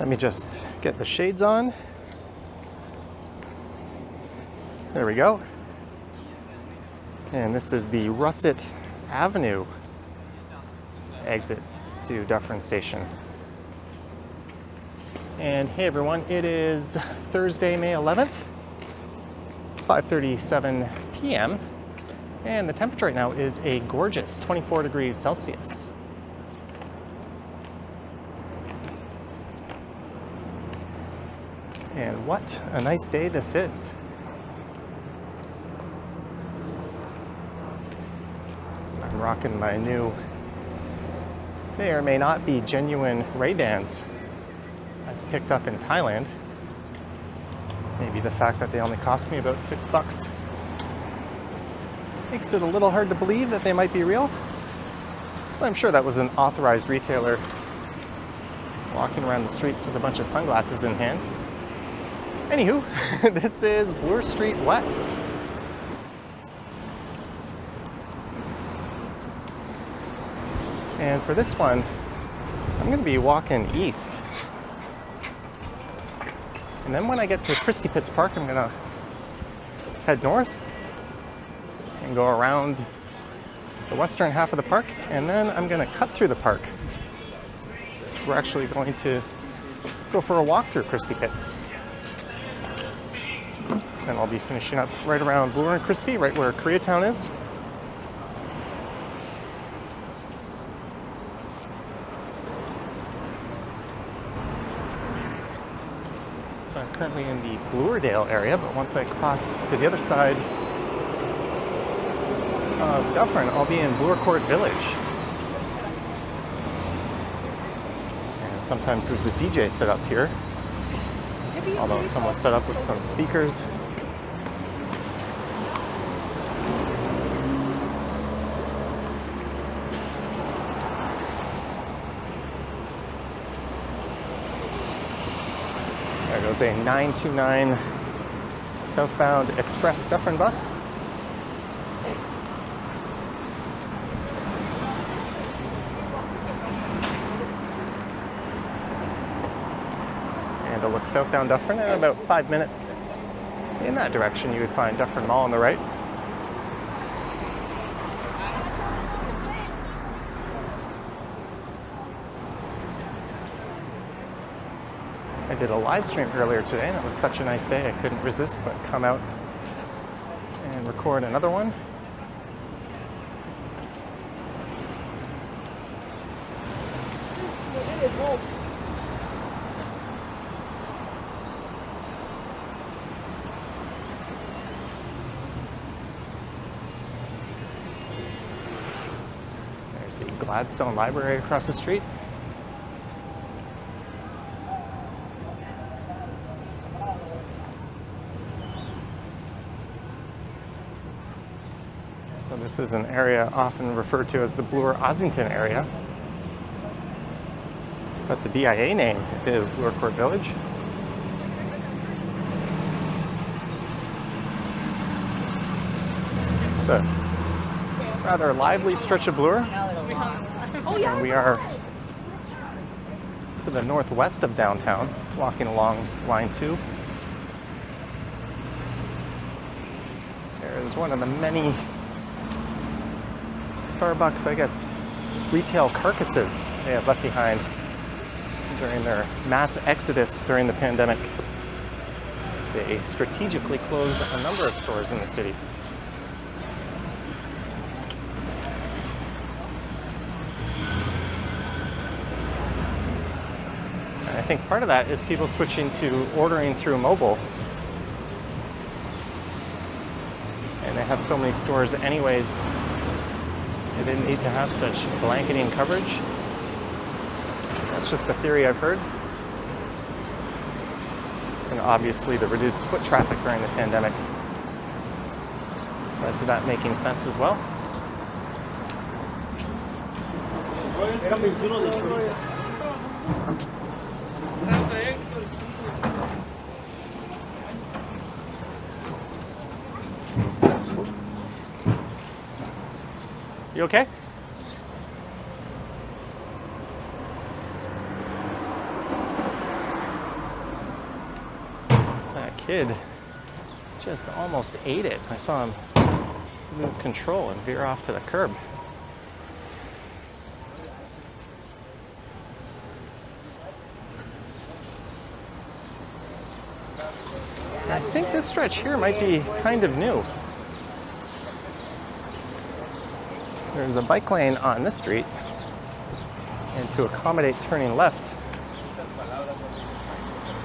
Let me just get the shades on. There we go. And this is the Russet Avenue exit to Dufferin Station. And hey everyone, it is Thursday, May 11th, 5:37 p.m. And the temperature right now is a gorgeous 24 degrees Celsius. And what a nice day this is. I'm rocking my new, may or may not be genuine Ray-Bans I picked up in Thailand. Maybe the fact that they only cost me about $6 makes it a little hard to believe that they might be real. But I'm sure that was an authorized retailer walking around the streets with a bunch of sunglasses in hand. Anywho, this is Bloor Street West. And for this one, I'm going to be walking east. And then when I get to Christie Pits Park, I'm going to head north and go around the western half of the park, and then I'm going to cut through the park. So we're actually going to go for a walk through Christie Pits. And I'll be finishing up right around Bloor and Christie, right where Koreatown is. So I'm currently in the Bloordale area, but once I cross to the other side of Dufferin, I'll be in Bloor Village. And sometimes there's a DJ set up here, although somewhat set up with some speakers. There goes a 929 southbound express Dufferin bus. And a look south down Dufferin, and about 5 minutes in that direction you would find Dufferin Mall on the right. I did a live stream earlier today, and it was such a nice day I couldn't resist but come out and record another one. There's the Gladstone Library across the street. So this is an area often referred to as the Bloor-Ossington area, but the BIA name is Bloor Village. It's a rather lively stretch of Bloor, and we are to the northwest of downtown, walking along line 2. There's one of the many Starbucks, I guess, retail carcasses they have left behind during their mass exodus during the pandemic. They strategically closed a number of stores in the city. And I think part of that is people switching to ordering through mobile. And they have so many stores anyways, they didn't need to have such blanketing coverage. That's just a theory I've heard. And obviously the reduced foot traffic during the pandemic led to that making sense as well. You okay? kid just almost ate it. I saw him lose control and veer off to the curb. I think this stretch here might be kind of new. There's a bike lane on this street, and to accommodate turning left,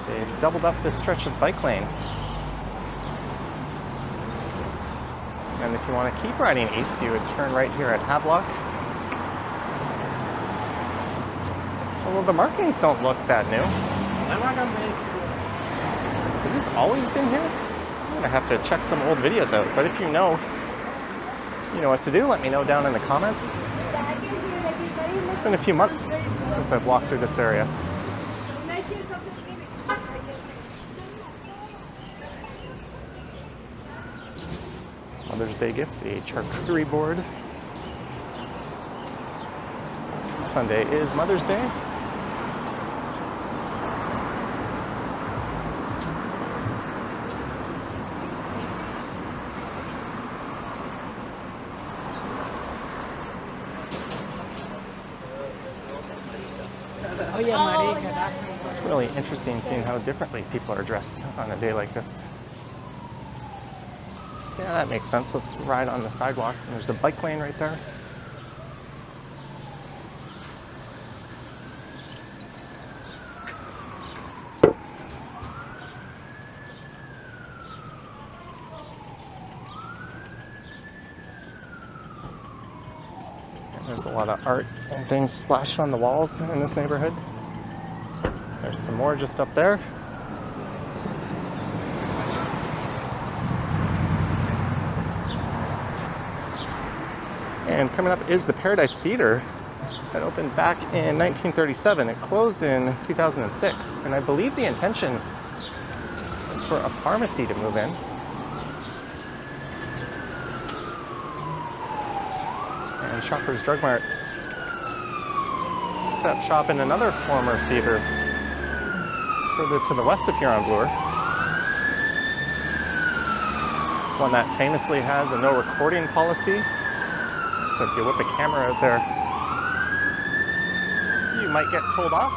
they've doubled up this stretch of bike lane. And if you want to keep riding east, you would turn right here at Havelock. Although the markings don't look that new. Has this always been here? I'm gonna have to check some old videos out, but if you know what to do, let me know down in the comments. It's been a few months since I've walked through this area. Mother's Day gifts, a charcuterie board. Sunday is Mother's Day. It's really interesting seeing how differently people are dressed on a day like this. Yeah, that makes sense. Let's ride on the sidewalk. There's a bike lane right there. There's a lot of art and things splashed on the walls in this neighborhood. There's some more just up there. And coming up is the Paradise Theater that opened back in 1937. It closed in 2006. And I believe the intention is for a pharmacy to move in. And Shoppers Drug Mart set up shop in another former theater further to the west of here on Bloor. One that famously has a no recording policy. So if you whip a camera out there, you might get told off.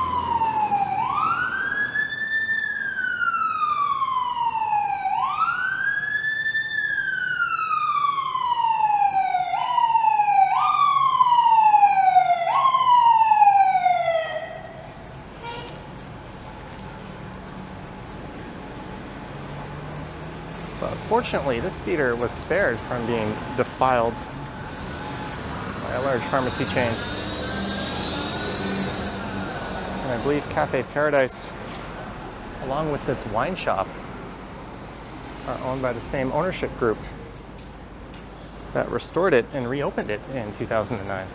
But fortunately, this theater was spared from being defiled by a large pharmacy chain. And I believe Cafe Paradise, along with this wine shop, are owned by the same ownership group that restored it and reopened it in 2009.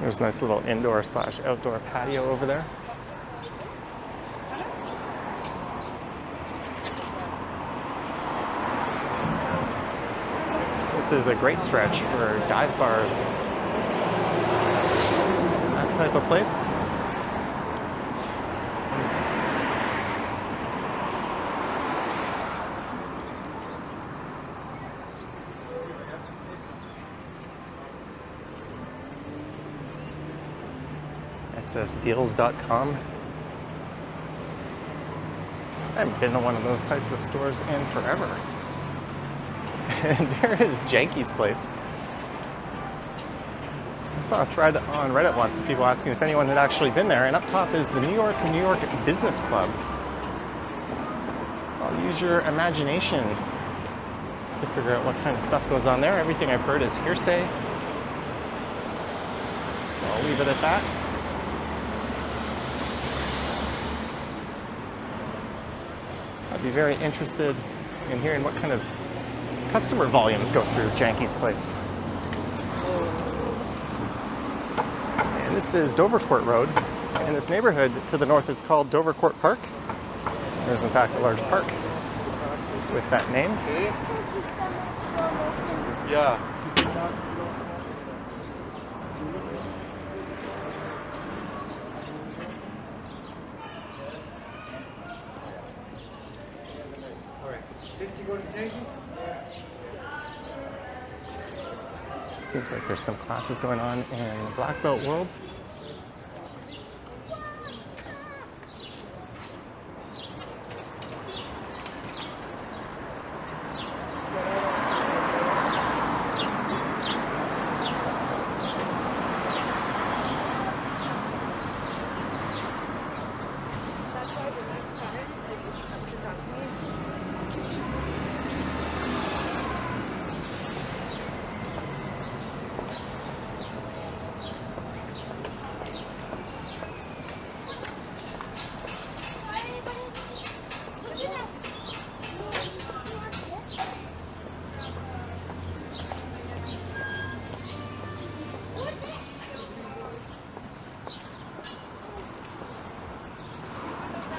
There's a nice little indoor/outdoor patio over there. This is a great stretch for dive bars and that type of place. Deals.com. I haven't been to one of those types of stores in forever. And there is Janky's place. I saw a thread on Reddit once of people asking if anyone had actually been there, and up top is the New York Business Club. I'll use your imagination to figure out what kind of stuff goes on there. Everything I've heard is hearsay, so I'll leave it at that. I'd be very interested in hearing what kind of customer volumes go through Janky's place. This is Dovercourt Road, and this neighborhood to the north is called Dovercourt Park. There's in fact a large park with that name. Yeah. Seems like there's some classes going on in the Black Belt world.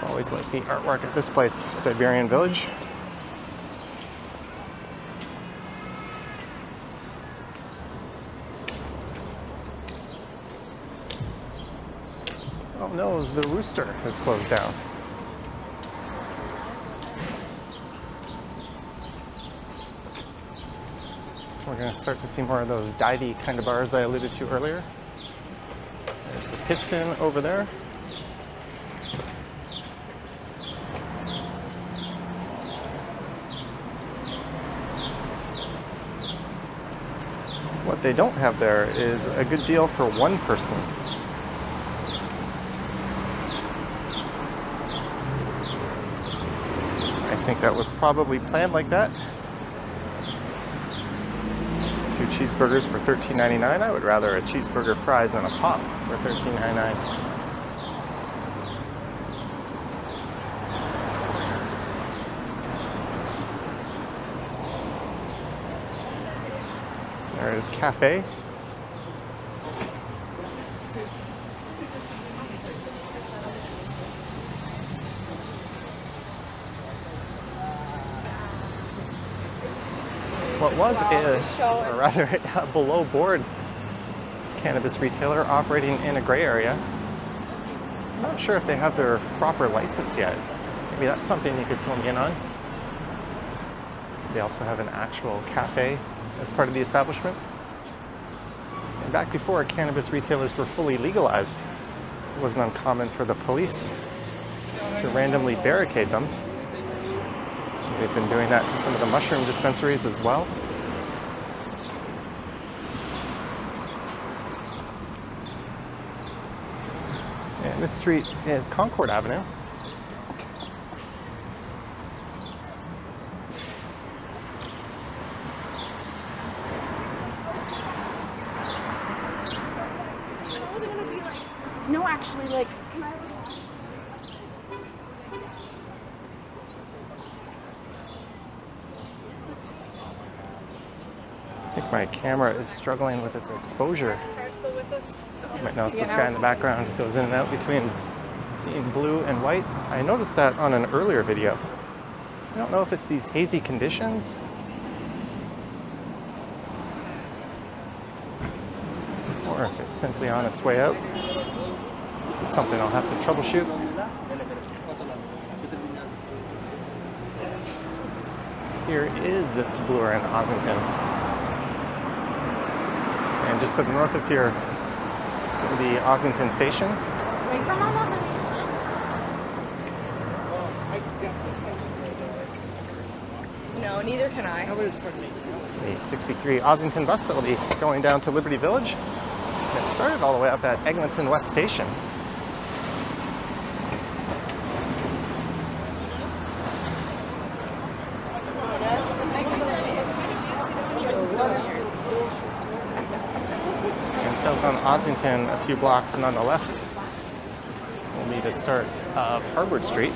Always like the artwork at this place, Siberian Village. Oh no, the rooster has closed down. We're going to start to see more of those divey kind of bars I alluded to earlier. There's the Piston over there. What they don't have there is a good deal for one person. I think that was probably planned like that. 2 cheeseburgers for $13.99. I would rather a cheeseburger, fries, and a pop for $13.99. There is cafe. What was a rather below board cannabis retailer operating in a gray area. I'm not sure if they have their proper license yet. Maybe that's something you could fill me in on. They also have an actual cafe as part of the establishment. And back before cannabis retailers were fully legalized, it wasn't uncommon for the police to randomly barricade them. They've been doing that to some of the mushroom dispensaries as well. And this street is Concord Avenue. No, actually, like, can I... I think my camera is struggling with its exposure. You might notice the sky in the background goes in and out between being blue and white. I noticed that on an earlier video. I don't know if it's these hazy conditions or if it's simply on its way out. It's something I'll have to troubleshoot. Here is Bloor and Ossington. And just to the north of here, the Ossington Station. No, neither can I. The 63 Ossington bus that will be going down to Liberty Village. It started all the way up at Eglinton West Station. And south on Ossington, a few blocks and on the left, we'll need to start Harvard Street.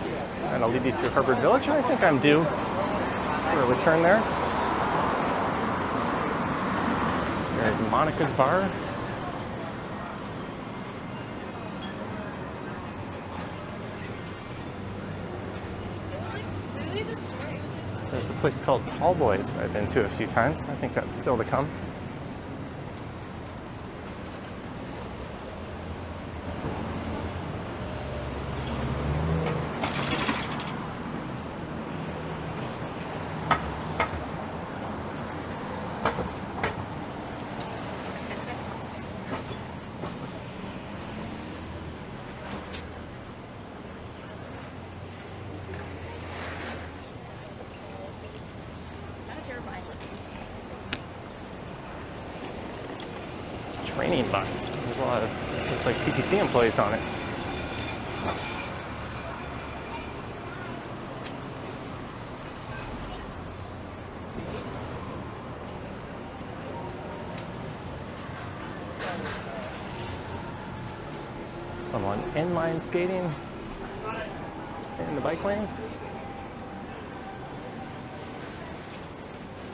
And I'll lead you through Harvard Village. I think I'm due for a return there. There's Monica's Bar. There's a place called Tall Boys I've been to a few times. I think that's still to come. Training bus. There's a lot of, looks like TTC employees on it. Someone inline skating in the bike lanes.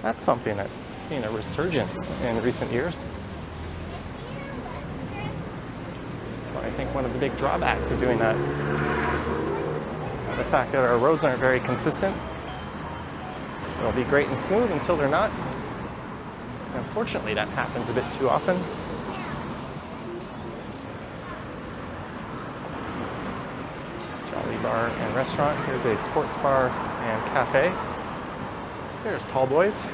That's something that's seen a resurgence in recent years. I think one of the big drawbacks of doing that, the fact that our roads aren't very consistent. They'll be great and smooth until they're not. Unfortunately, that happens a bit too often. Jolly Bar and Restaurant. Here's a sports bar and cafe. There's Tall Boys.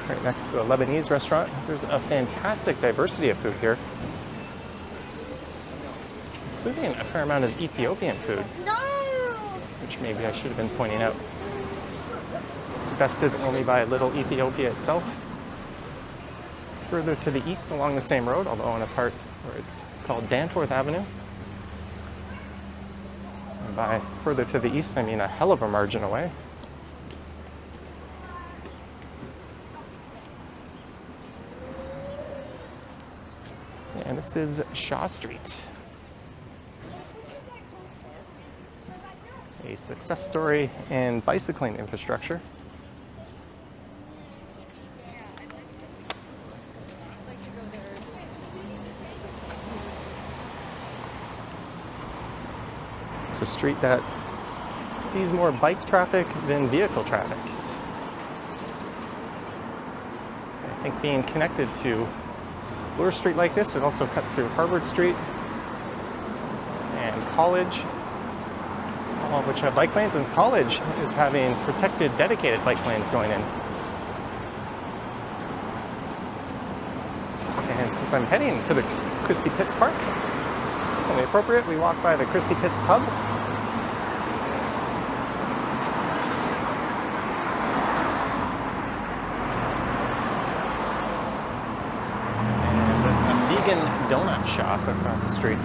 Right next to a Lebanese restaurant. There's a fantastic diversity of food here, including a fair amount of Ethiopian food, which maybe I should have been pointing out. Bested only by Little Ethiopia itself. Further to the east along the same road, although on a part where it's called Danforth Avenue. And by further to the east, I mean a hell of a margin away. And this is Shaw Street. A success story in bicycling infrastructure. It's a street that sees more bike traffic than vehicle traffic. I think being connected to Bloor Street like this, it also cuts through Harvard Street and College, all of which have bike lanes, and College is having protected, dedicated bike lanes going in. And since I'm heading to the Christie Pits Park, it's only appropriate we walk by the Christie Pits Pub. Donut shop across the street.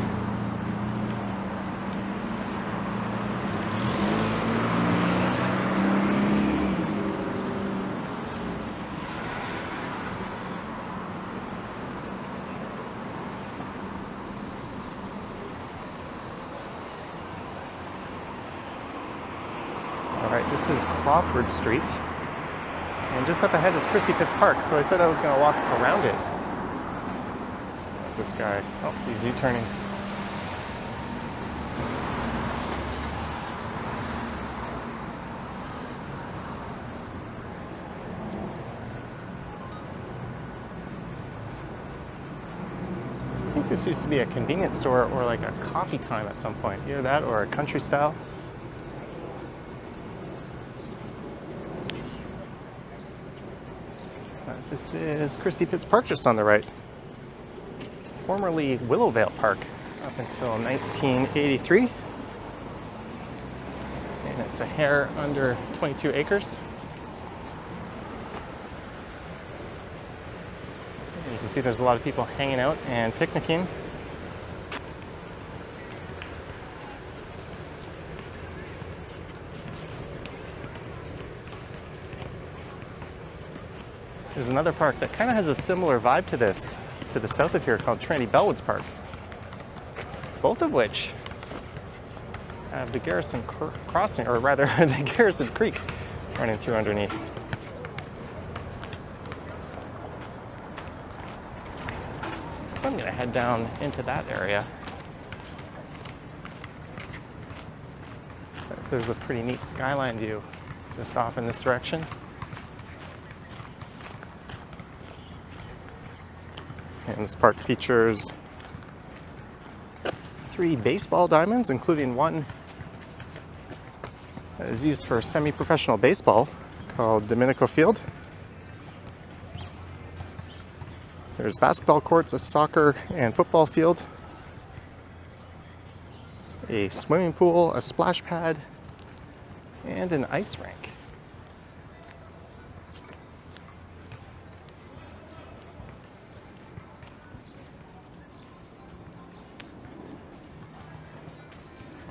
All right, this is Crawford Street, and just up ahead is Christie Pits Park, so I said I was going to walk around it. This guy, oh, he's U-turning. I think this used to be a convenience store or like a coffee time at some point. Either that or a country style. This is Christie Pits Park just on the right. Formerly Willowvale Park up until 1983. And it's a hair under 22 acres. And you can see there's a lot of people hanging out and picnicking. There's another park that kind of has a similar vibe to this, to the south of here, called Trinity Bellwoods Park. Both of which have the Garrison Crossing, or rather the Garrison Creek running through underneath. So I'm going to head down into that area. there's a pretty neat skyline view just off in this direction. And this park features 3 baseball diamonds, including one that is used for semi-professional baseball called Domenico Field. There's basketball courts, a soccer and football field, a swimming pool, a splash pad, and an ice rink.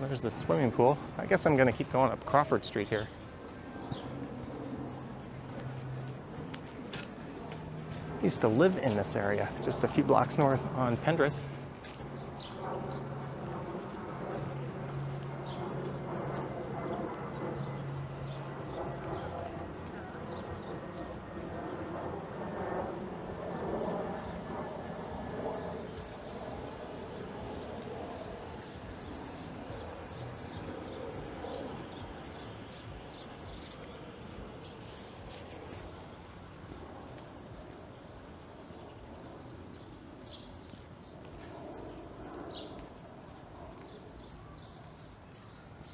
There's the swimming pool. I guess I'm going to keep going up Crawford Street here. I used to live in this area, just a few blocks north on Pendrith.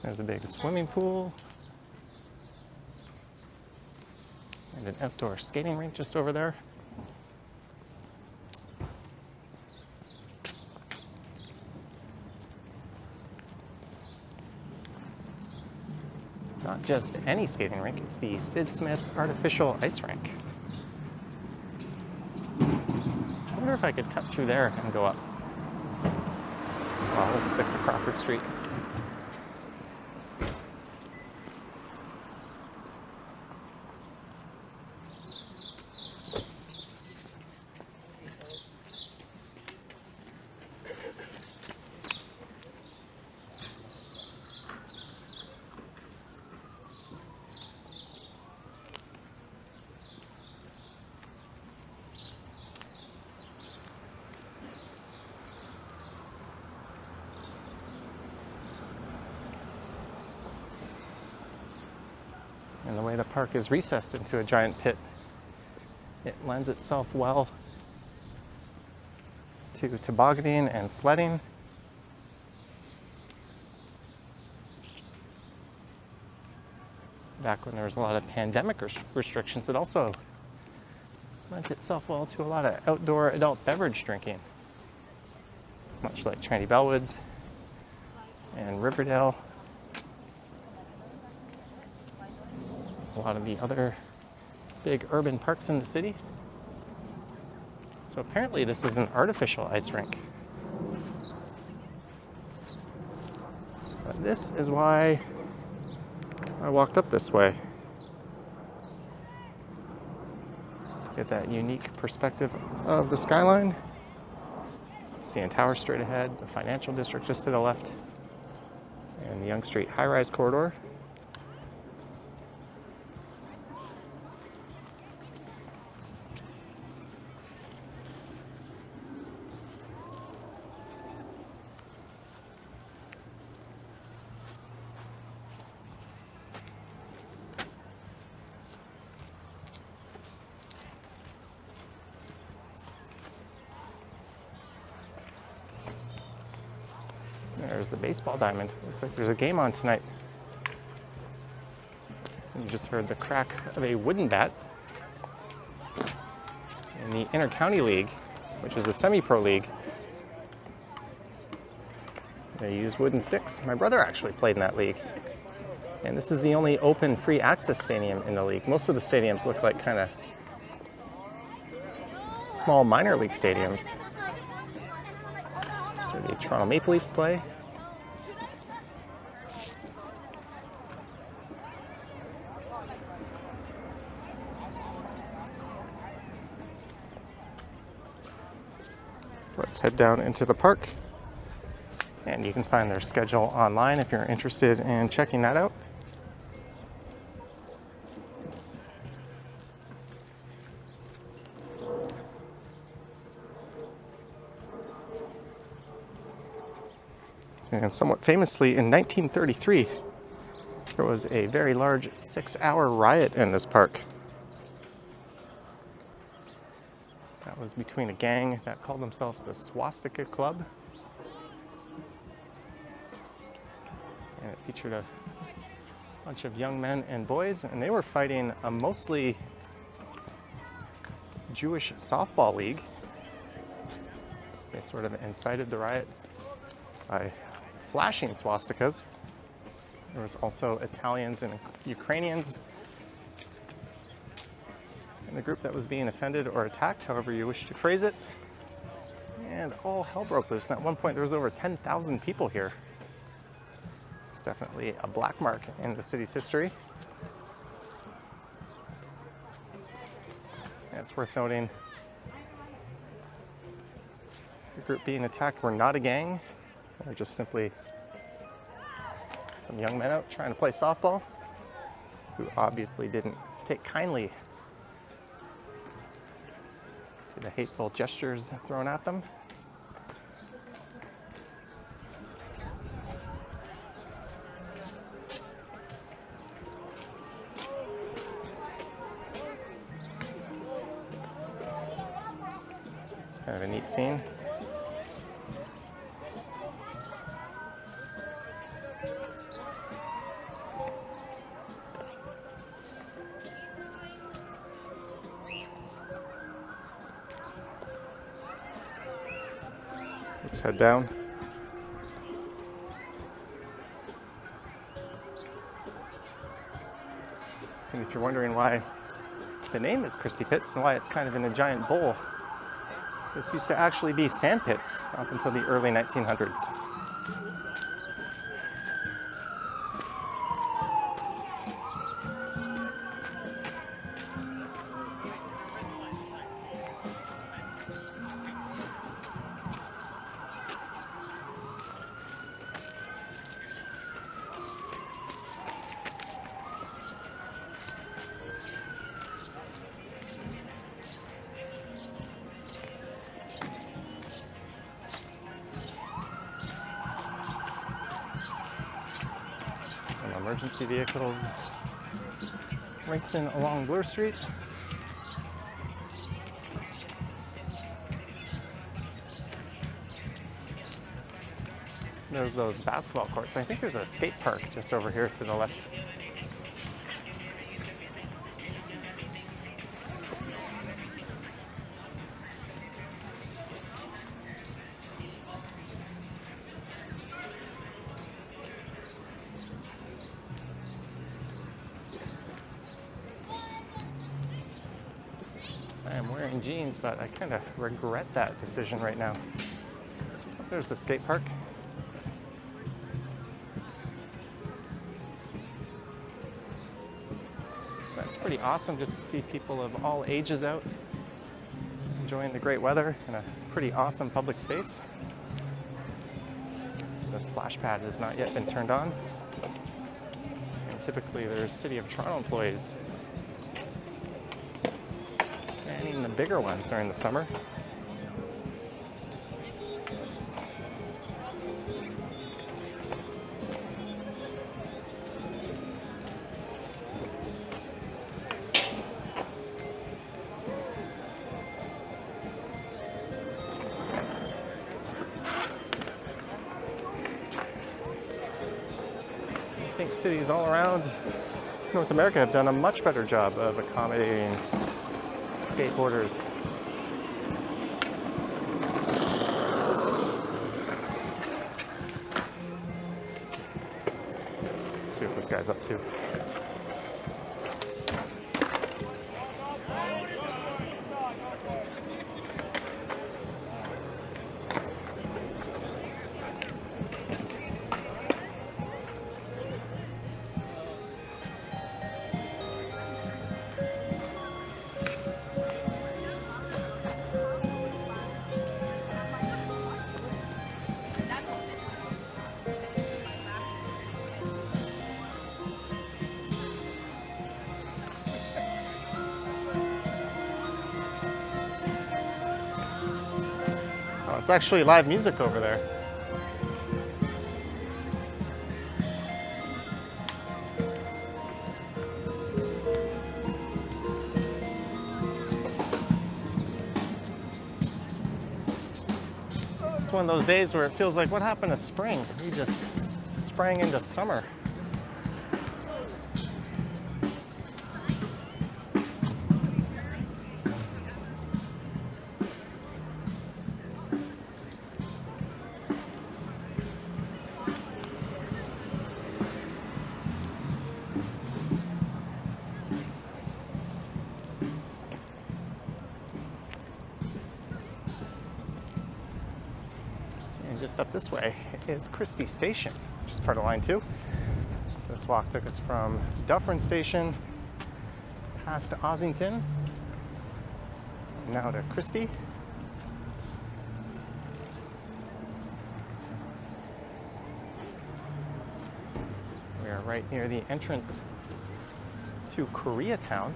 There's a big swimming pool and an outdoor skating rink just over there. Not just any skating rink, it's the Sid Smith Artificial Ice Rink. I wonder if I could cut through there and go up. Well, let's stick to Crawford Street. And the way the park is recessed into a giant pit, it lends itself well to tobogganing and sledding. Back when there was a lot of pandemic restrictions, it also lent itself well to a lot of outdoor adult beverage drinking, much like Trandy Bellwoods and Riverdale. A lot of the other big urban parks in the city. So apparently this is an artificial ice rink. But this is why I walked up this way. To get that unique perspective of the skyline. CN Tower straight ahead, the financial district just to the left, and the Yonge Street high-rise corridor. There's the baseball diamond. Looks like there's a game on tonight. You just heard the crack of a wooden bat. In the Inter-County League, which is a semi-pro league, they use wooden sticks. My brother actually played in that league. And this is the only open free access stadium in the league. Most of the stadiums look like kind of small minor league stadiums. That's where the Toronto Maple Leafs play. So let's head down into the park. And you can find their schedule online if you're interested in checking that out. And somewhat famously, in 1933, There was a very large 6-hour riot in this park. That was between a gang that called themselves the Swastika Club. And it featured a bunch of young men and boys, and they were fighting a mostly Jewish softball league. They sort of incited the riot by flashing swastikas. There was also Italians and Ukrainians in the group that was being offended or attacked, however you wish to phrase it. And all hell broke loose. And at one point there was over 10,000 people here. It's definitely a black mark in the city's history. And it's worth noting the group being attacked were not a gang. They're just simply some young men out trying to play softball who obviously didn't take kindly to the hateful gestures thrown at them. It's kind of a neat scene. Let's head down. And if you're wondering why the name is Christie Pits and why it's kind of in a giant bowl, this used to actually be sand pits up until the early 1900s. Emergency vehicles racing along Bloor Street. There's those basketball courts. I think there's a skate park just over here to the left. I am wearing jeans, but I kind of regret that decision right now. There's the skate park. That's pretty awesome just to see people of all ages out enjoying the great weather in a pretty awesome public space. The splash pad has not yet been turned on. And typically there's City of Toronto employees manning the bigger ones during the summer. I think cities all around North America have done a much better job of accommodating skateboarders. Let's see what this guy's up to. It's actually live music over there. It's one of those days where it feels like, what happened to spring? We just sprang into summer. Just up this way is Christie Station, which is part of Line 2. So this walk took us from Dufferin Station past Ossington, now to Christie. We are right near the entrance to Koreatown.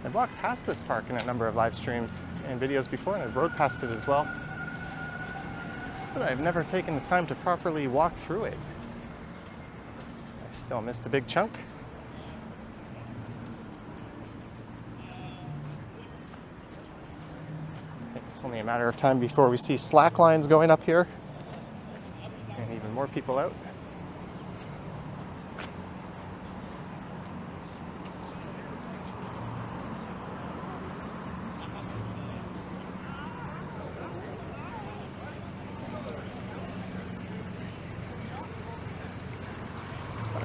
I've walked past this park in a number of live streams and videos before, and I've rode past it as well. But I've never taken the time to properly walk through it. I still missed a big chunk. I think it's only a matter of time before we see slack lines going up here and even more people out.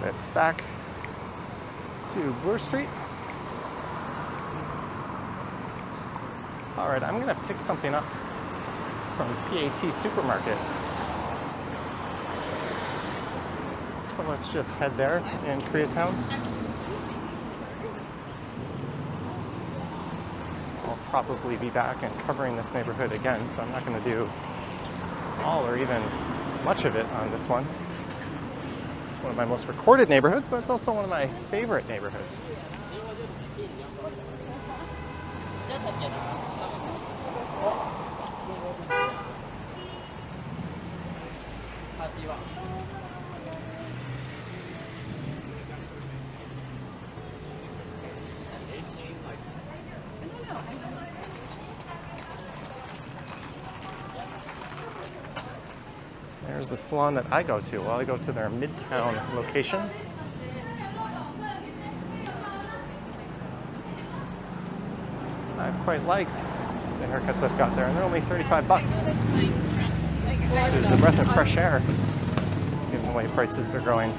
It's back to Bloor Street. All right, I'm gonna pick something up from PAT Supermarket. So let's just head there in Koreatown. I'll probably be back and covering this neighborhood again, so I'm not gonna do all or even much of it on this one. One of my most recorded neighborhoods, but it's also one of my favorite neighborhoods. There's the salon that I go to. Well, I go to their Midtown location. I've quite liked the haircuts I've got there, and they're only 35 bucks. There's a breath of fresh air, given the way prices are going.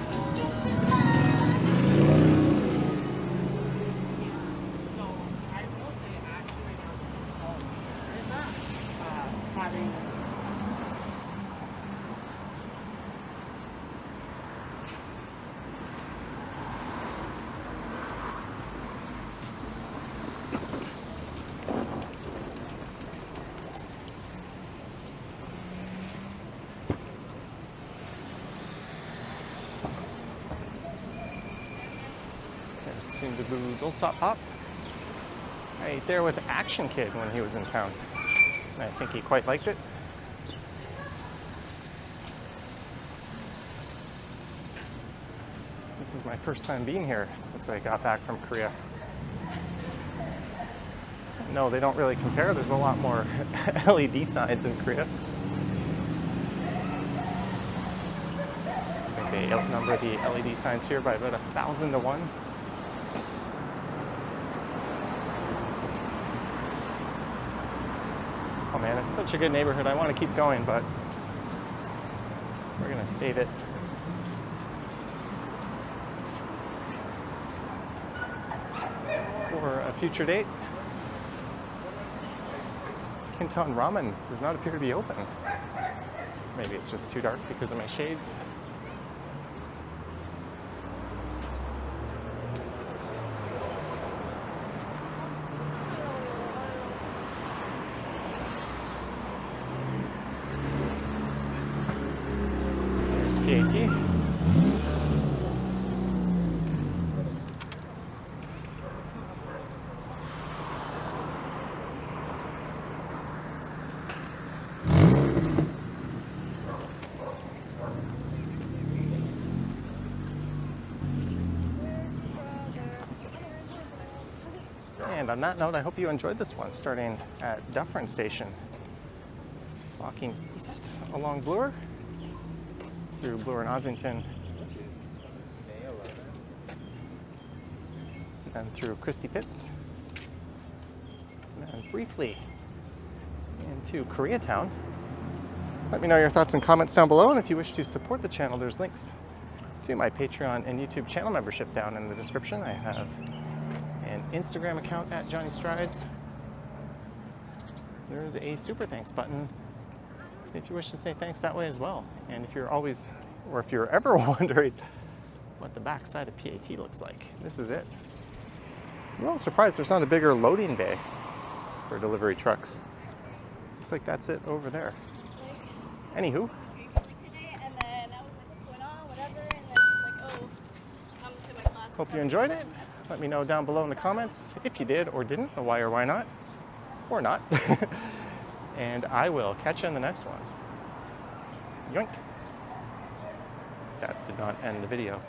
Soon to Boo Dulsop Pop. I ate there with Action Kid when he was in town. I think he quite liked it. This is my first time being here since I got back from Korea. No, they don't really compare. There's a lot more LED signs in Korea. I think they outnumber the LED signs here by about 1,000 to 1. Oh man, it's such a good neighborhood. I want to keep going, but we're going to save it for a future date. Canton Ramen does not appear to be open. Maybe it's just too dark because of my shades. PAT. And on that note, I hope you enjoyed this one, starting at Dufferin Station, walking east along Bloor, through Bloor and Ossington, and through Christie Pits, and briefly into Koreatown. Let me know your thoughts and comments down below, and if you wish to support the channel, there's links to my Patreon and YouTube channel membership down in the description. I have an Instagram account at Johnny Strides. There's a super thanks button if you wish to say thanks that way as well. And if you're always, or if you're ever wondering what the back side of PAT looks like, this is it. I'm a little surprised there's not a bigger loading bay for delivery trucks. Looks like that's it over there. Anywho. And then I was like, what's going on, whatever, and then she's like, oh, come to my class. Hope you enjoyed it. Let me know down below in the comments if you did or didn't, or why not, or not. And I will catch you in the next one. Yoink. That did not end the video.